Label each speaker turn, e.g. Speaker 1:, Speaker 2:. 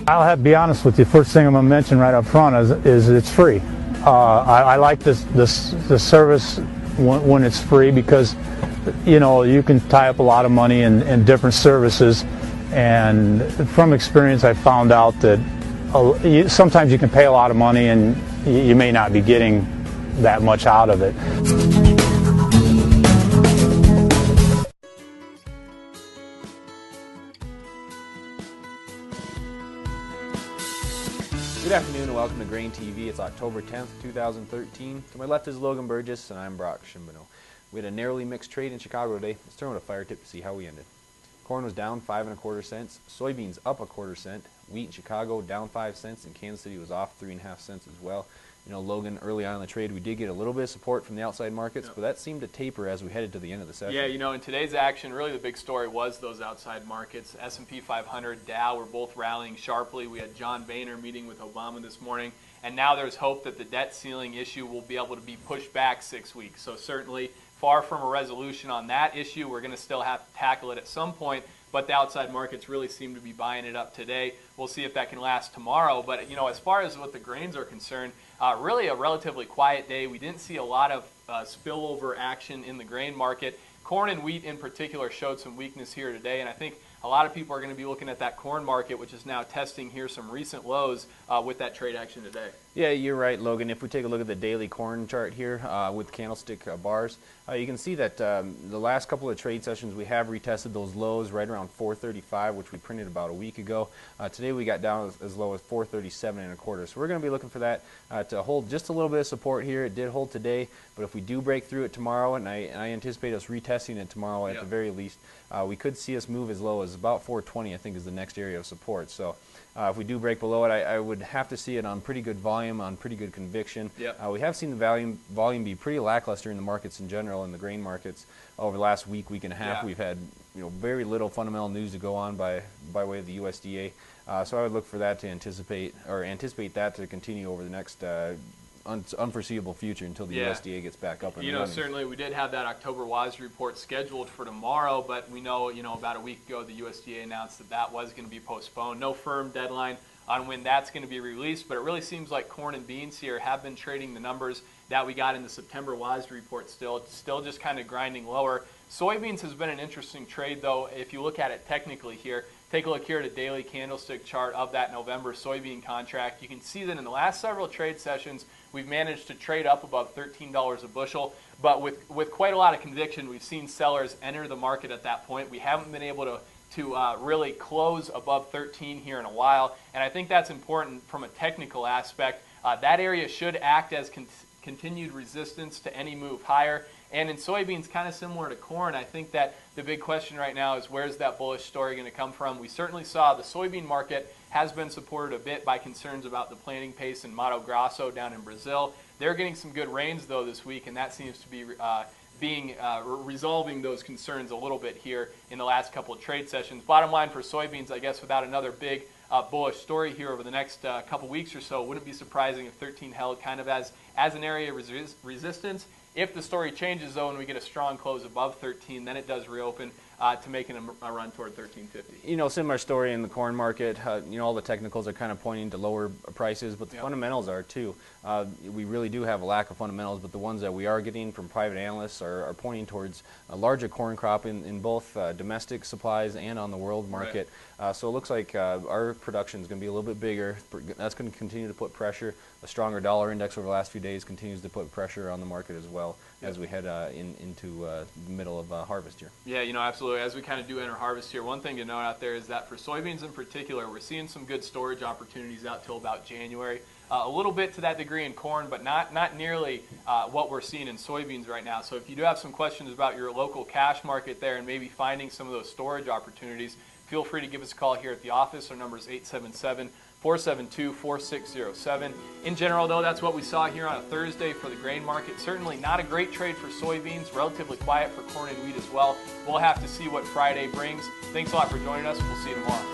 Speaker 1: I'll have to be honest with you. First thing I'm going to mention right up front is it's free. I like the service when it's free because, you know, you can tie up a lot of money in different services, and from experience I found out that sometimes you can pay a lot of money and you may not be getting that much out of it.
Speaker 2: Good afternoon and welcome to GrainTV. It's October 10th, 2013. To my left is Logan Burgess and I'm Brock Shimbano. We had a narrowly mixed trade in Chicago today. Let's turn with a fire tip to see how we ended. Corn was down 5 1/4 cents, soybeans up 1/4 cent, wheat in Chicago down 5 cents, and Kansas City was off 3 1/2 cents as well. You know, Logan, early on in the trade, we did get a little bit of support from the outside markets, but that seemed to taper as we headed to the end of the session.
Speaker 3: Yeah, you know, in today's action, really the big story was those outside markets. S&P 500, Dow were both rallying sharply. We had John Boehner meeting with Obama this morning, and now there's hope that the debt ceiling issue will be able to be pushed back 6 weeks. So certainly far from a resolution on that issue. We're going to still have to tackle it at some point, but the outside markets really seem to be buying it up today. We'll see if that can last tomorrow. But, you know, as far as what the grains are concerned, really a relatively quiet day. We didn't see a lot of spillover action in the grain market. Corn and wheat in particular showed some weakness here today, and I think a lot of people are going to be looking at that corn market, which is now testing here some recent lows with that trade action today.
Speaker 2: Yeah, you're right, Logan. If we take a look at the daily corn chart here with candlestick bars, you can see that the last couple of trade sessions we have retested those lows right around 435, which we printed about a week ago. Today we got down as low as 437 1/4. So we're going to be looking for that to hold just a little bit of support here. It did hold today, but if we do break through it tomorrow, and I anticipate us retesting it tomorrow at the very least, we could see us move as low as about 420, I think, is the next area of support. So if we do break below it, I would have to see it on pretty good volume, on pretty good conviction. We have seen the volume be pretty lackluster in the markets in general, in the grain markets. Over the last week and a half, we've had very little fundamental news to go on by way of the USDA. So I would look for that to anticipate that to continue over the next unforeseeable future until the USDA gets back up and running.
Speaker 3: Certainly we did have that October WASDE report scheduled for tomorrow, but we know, about a week ago the USDA announced that was going to be postponed. No firm deadline on when that's going to be released, but it really seems like corn and beans here have been trading the numbers that we got in the September WASDE report still just kind of grinding lower. Soybeans has been an interesting trade, though. If you look at it technically here, take a look here at a daily candlestick chart of that November soybean contract. You can see that in the last several trade sessions, we've managed to trade up above $13 a bushel, but with quite a lot of conviction, we've seen sellers enter the market at that point. We haven't been able to really close above 13 here in a while, and I think that's important from a technical aspect. That area should act as continued resistance to any move higher. And in soybeans, kind of similar to corn, I think that the big question right now is where's that bullish story going to come from? We certainly saw the soybean market has been supported a bit by concerns about the planting pace in Mato Grosso down in Brazil. They're getting some good rains, though, this week, and that seems to be resolving those concerns a little bit here in the last couple of trade sessions. Bottom line for soybeans, I guess, without another big bullish story here over the next couple weeks or so, wouldn't be surprising if 13 held kind of as an area of resistance. If the story changes, though, and we get a strong close above 13, then it does reopen to making a run toward 13.50.
Speaker 2: Similar story in the corn market. All the technicals are kind of pointing to lower prices, but the fundamentals are too. We really do have a lack of fundamentals, but the ones that we are getting from private analysts are pointing towards a larger corn crop in both domestic supplies and on the world market. So it looks like our production is going to be a little bit bigger. That's going to continue to put pressure. A stronger dollar index over the last few days continues to put pressure on the market as well as we head into the middle of harvest here.
Speaker 3: Yeah, absolutely. As we kind of do enter harvest here, one thing to note out there is that for soybeans in particular, we're seeing some good storage opportunities out till about January. A little bit to that degree in corn, but not nearly what we're seeing in soybeans right now. So if you do have some questions about your local cash market there and maybe finding some of those storage opportunities, feel free to give us a call here at the office. Our number is 877-472-4607. In general, though, that's what we saw here on a Thursday for the grain market. Certainly not a great trade for soybeans, relatively quiet for corn and wheat as well. We'll have to see what Friday brings. Thanks a lot for joining us. We'll see you tomorrow.